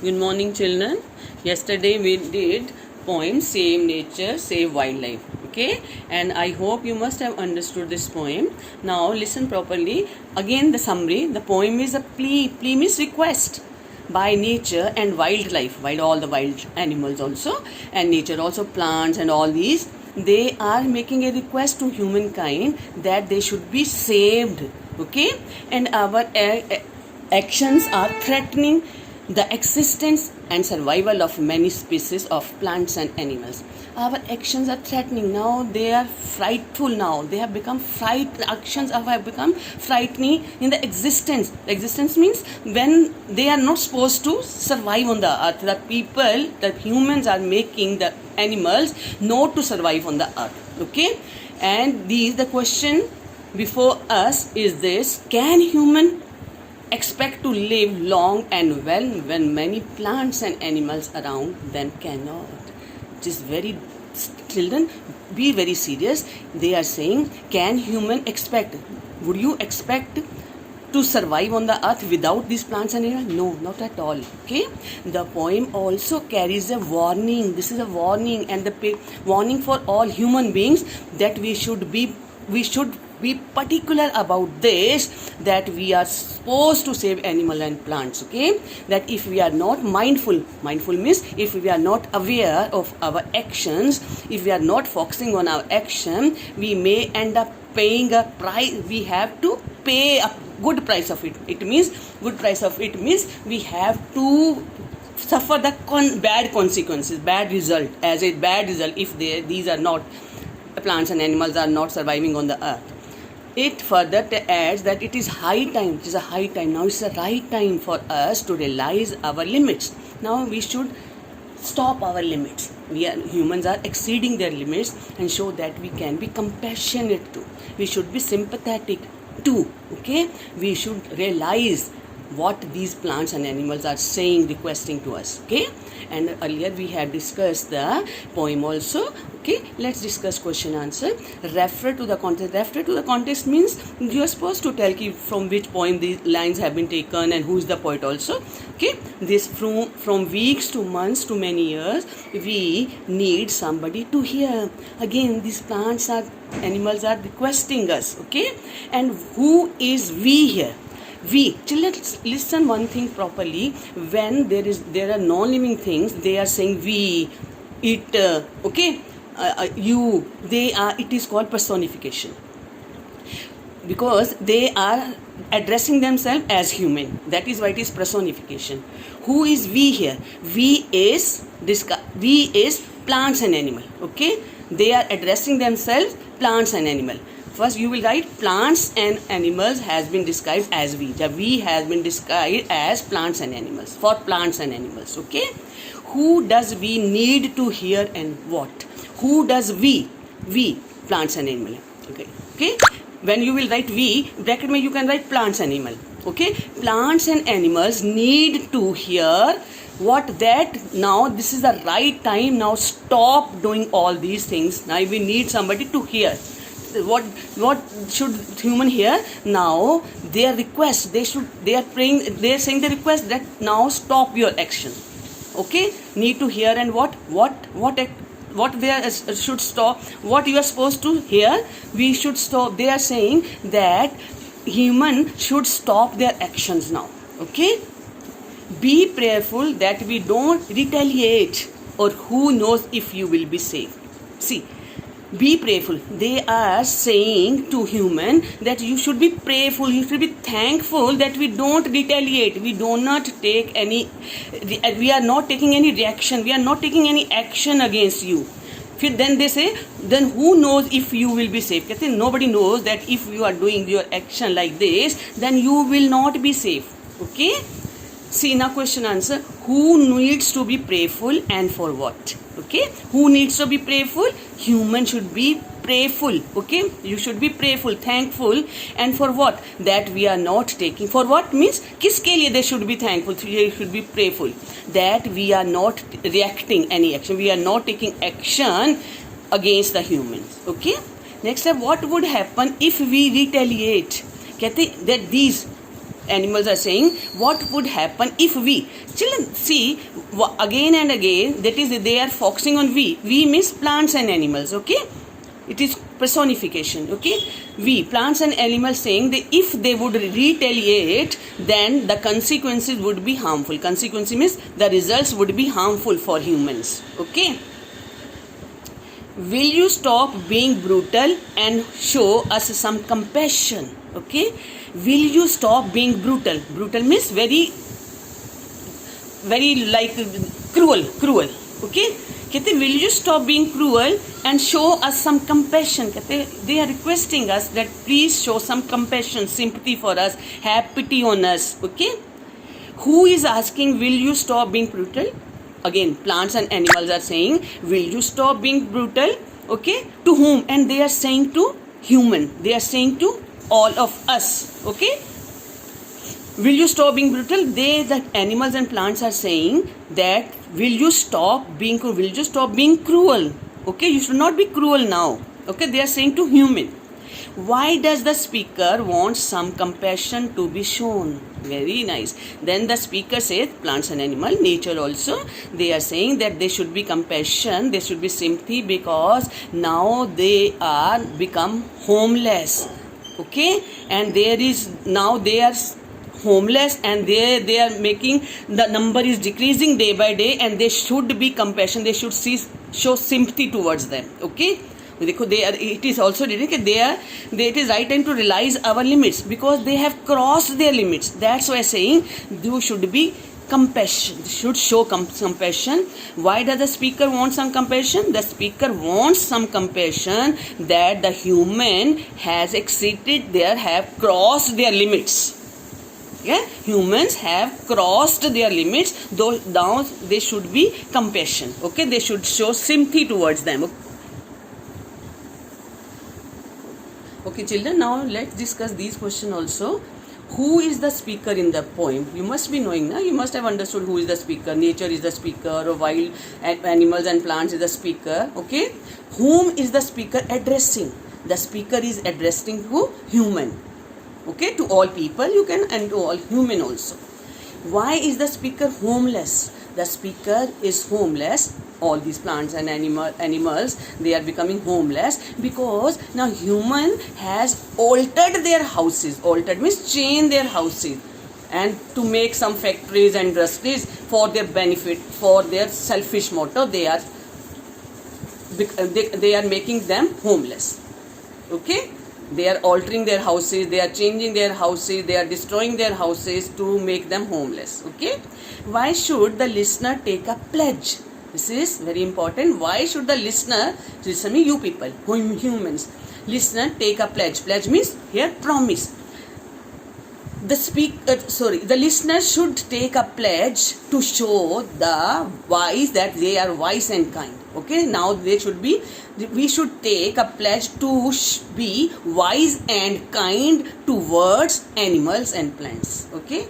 Good morning, children. Yesterday we did poem Save Nature, Save Wildlife. Okay, and I hope you must have understood this poem. Now listen properly. Again, the summary. The poem is a plea. Plea means request by nature and wildlife, all the wild animals also, and nature also, plants and all these. They are making a request to humankind that they should be saved. Okay, and our actions are threatening the existence and survival of many species of plants and animals. Our actions are threatening now. They are frightful now. They have become actions have become frightening in the existence. Existence means when they are not supposed to survive on the earth. The humans are making the animals not to survive on the earth. Okay, and the question before us is this: can human expect to live long and well when many plants and animals around them cannot? It is very, children, be very serious. They are saying, can human expect, would you expect to survive on the earth without these plants and animals? No, not at all. Okay, the poem also carries a warning. This is a warning, and the warning for all human beings that we should be particular about this, that we are supposed to save animal and plants. Okay, that if we are not mindful means if we are not aware of our actions, if we are not focusing on our action, we may end up paying a price. We have to pay a good price of it. It means we have to suffer the bad consequences, bad result, if these are not, plants and animals are not surviving on the earth. It further adds that it is high time. It is a high time. Now it's the right time for us to realize our limits. Now we should stop our limits. Humans are exceeding their limits, and show that we can be compassionate too. We should be sympathetic too. Okay, we should realize what these plants and animals are saying, requesting to us. Okay, and earlier we had discussed the poem also. Okay, let's discuss question answer. Refer to the context means you are supposed to tell from which poem these lines have been taken and who is the poet also. Okay, this from weeks to months to many years, we need somebody to hear. Again, these plants are, animals are requesting us. Okay, and who is we here? We, children, listen one thing properly. When there are non-living things, they are saying we, it, okay, you, they are. It is called personification, because they are addressing themselves as human. That is why it is personification. Who is we here? We is plants and animal. Okay, they are addressing themselves plants and animal. First you will write plants and animals has been described as we. The we has been described as plants and animals, for plants and animals. Okay, who does we need to hear and what? Who does we, plants and animal. Okay, when you will write we, bracket mein you can write plants and animal. Okay, plants and animals need to hear what? That now this is the right time. Now stop doing all these things. Now we need somebody to hear. What should human hear? Now their request, they are praying, they are saying the request that now stop your action. Okay, need to hear, and what they should stop, what you are supposed to hear, we should stop. They are saying that human should stop their actions now. Okay, be prayerful that we don't retaliate, or who knows if you will be safe. See, be prayerful. They are saying to human that you should be prayerful, you should be thankful that we don't retaliate, we are not taking any reaction, we are not taking any action against you. Then they say, then who knows if you will be safe? Nobody knows that if you are doing your action like this, then you will not be safe. Okay, see now question answer. Who needs to be prayerful and for what? Okay, who needs to be prayerful? Human should be prayerful. Okay, you should be prayerful, thankful, and for what? That we are not taking. For what means kiske liye they should be thankful, they should be prayerful, that we are not reacting any action, we are not taking action against the humans. Okay, next step, what would happen if we retaliate? कहते that these animals are saying, what would happen if we, children, see again and again, that is, they are focusing on we means plants and animals, okay, it is personification, okay, we, plants and animals, saying that if they would retaliate, then the consequences would be harmful. Consequence means the results would be harmful for humans, okay. Will you stop being brutal and show us some compassion, okay. Will you stop being brutal? Brutal means very like cruel, okay. कहते will you stop being cruel and show us some compassion. कहते they are requesting us that please show some compassion, sympathy for us, have pity on us, okay. Who is asking will you stop being brutal? Again, plants and animals are saying, will you stop being brutal? Okay, to whom? And they are saying to human. They are saying to all of us. Okay, will you stop being brutal? The animals and plants are saying that will you stop being cruel? Will you stop being cruel? Okay, you should not be cruel now. Okay, they are saying to human. Why does the speaker want some compassion to be shown? Very nice. Then the speaker says, plants and animal, nature also, they are saying that there should be compassion, there should be sympathy, because now they are become homeless. Okay, and there is now they are homeless, and they are making, the number is decreasing day by day, and they should be compassion, they should show sympathy towards them. Okay, देखो they are, it is also written that it is right time to realize our limits, because they have crossed their limits. That's why saying you should be compassion, should show compassion. Why does the speaker want some compassion? The speaker wants some compassion that the human has exceeded their, have crossed their limits. Yeah, humans have crossed their limits, though now they should be compassion. Okay, they should show sympathy towards them. Okay, children, now let's discuss these questions also. Who is the speaker in the poem? You must be knowing, na? You must have understood who is the speaker. Nature is the speaker, or wild animals and plants is the speaker. Okay, whom is the speaker addressing? The speaker is addressing who? Human. Okay, to all people you can, and to all human also. Why is the speaker homeless? The speaker is homeless. All these plants and animals, they are becoming homeless because now human has altered their houses. Altered means change their houses, and to make some factories and industries for their benefit, for their selfish motive, they are making them homeless. Okay, they are altering their houses, they are changing their houses, they are destroying their houses to make them homeless. Okay, why should the listener take a pledge? This is very important. Why should the listener, listen me, you people, humans, listener, take a pledge? Pledge means here promise. The listener should take a pledge to show the wise that they are wise and kind. Okay, now we should take a pledge to be wise and kind towards animals and plants. Okay,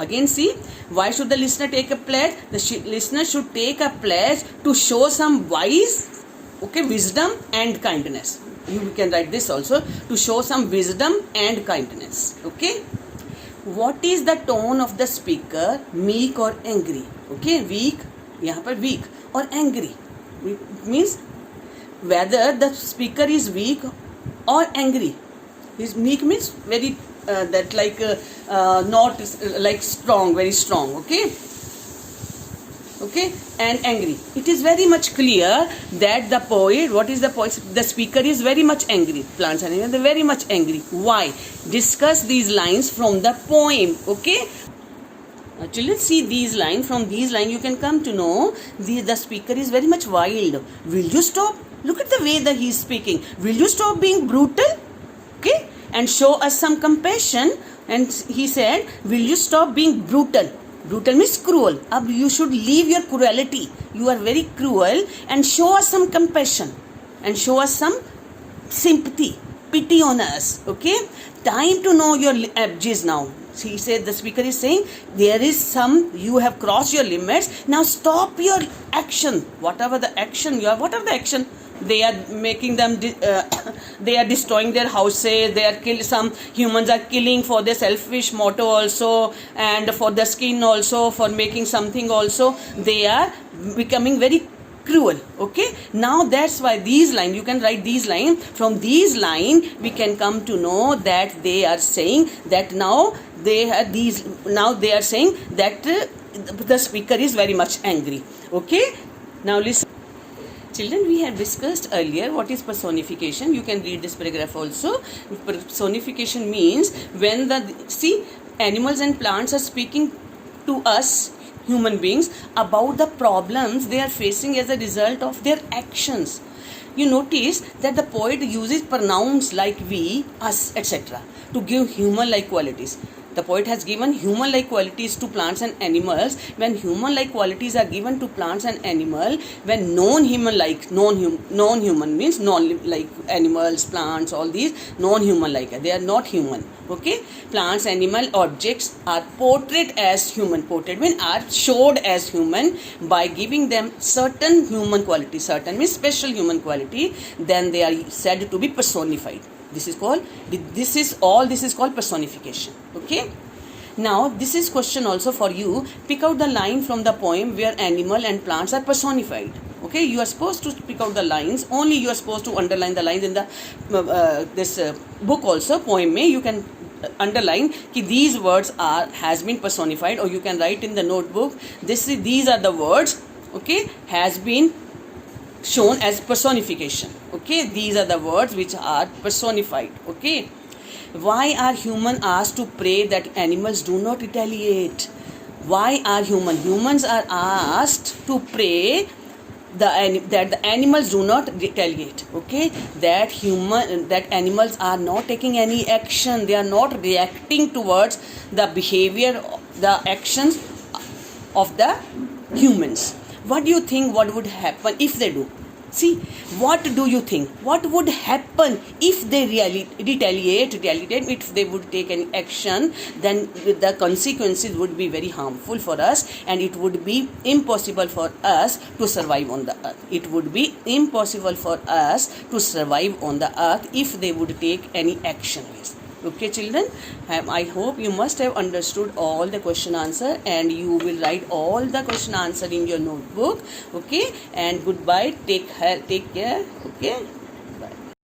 again see, why should the listener take a pledge? The listener should take a pledge to show some wise, okay, wisdom and kindness. You can write this also, to show some wisdom and kindness. Okay, what is the tone of the speaker? Meek or angry? Okay, weak, यहाँ पर weak, or angry means whether the speaker is weak or angry. His meek means very that like not like strong, very strong. Okay, okay, and angry. It is very much clear that the poet, what is the poet? The speaker is very much angry. Plants and animals, they're very much angry. Why? Discuss these lines from the poem. Okay, children, see these lines. From these lines you can come to know the speaker is very much wild. Will you stop? Look at the way that he is speaking. Will you stop being brutal? Okay, and show us some compassion. And he said, will you stop being brutal? Brutal means cruel. You should leave your cruelty. You are very cruel, and show us some compassion and show us some sympathy, pity on us. Okay, time to know your edges now. he said, the speaker is saying, there is some, you have crossed your limits, now stop your action, whatever the action you are, whatever the action, they are making them they are destroying their houses, they are kill, some humans are killing for their selfish motto also, and for the skin also, for making something also, they are becoming very cruel. Okay, now that's why these lines, you can write these lines, from these line we can come to know that they are saying that now they are these, now they are saying that the speaker is very much angry. Okay, now listen. Children, we have discussed earlier what is personification. You can read this paragraph also. Personification means when the, see, animals and plants are speaking to us human beings about the problems they are facing as a result of their actions. You notice that the poet uses pronouns like we, us, etc. to give human-like qualities. The poet has given human-like qualities to plants and animals. When human-like qualities are given to plants and animal, when non-human-like, non-human means non-like animals, plants, all these non-human-like, they are not human. Okay, plants, animal, objects are portrayed as human. Portrayed means are showed as human by giving them certain human quality. Certain means special human quality. Then they are said to be personified. This is called, this is called personification. Okay, now this is question also for you. Pick out the line from the poem where animal and plants are personified. Okay, you are supposed to pick out the lines. Only you are supposed to underline the lines in the this book also, poem mein you can underline ki these words are has been personified, or you can write in the notebook, these are the words, okay, has been shown as personification. Okay, these are the words which are personified. Okay, why are humans asked to pray that animals do not retaliate? Why are humans are asked to pray that the animals do not retaliate? Okay, that animals are not taking any action, they are not reacting towards the behavior, the actions of the humans. What do you think what would happen if they do? See, what do you think? What would happen if they really retaliate, if they would take any action? Then the consequences would be very harmful for us, and it would be impossible for us to survive on the earth. It would be impossible for us to survive on the earth if they would take any action. Okay, children, I hope you must have understood all the question answer, and you will write all the question answer in your notebook. Okay, and goodbye, take care. Okay.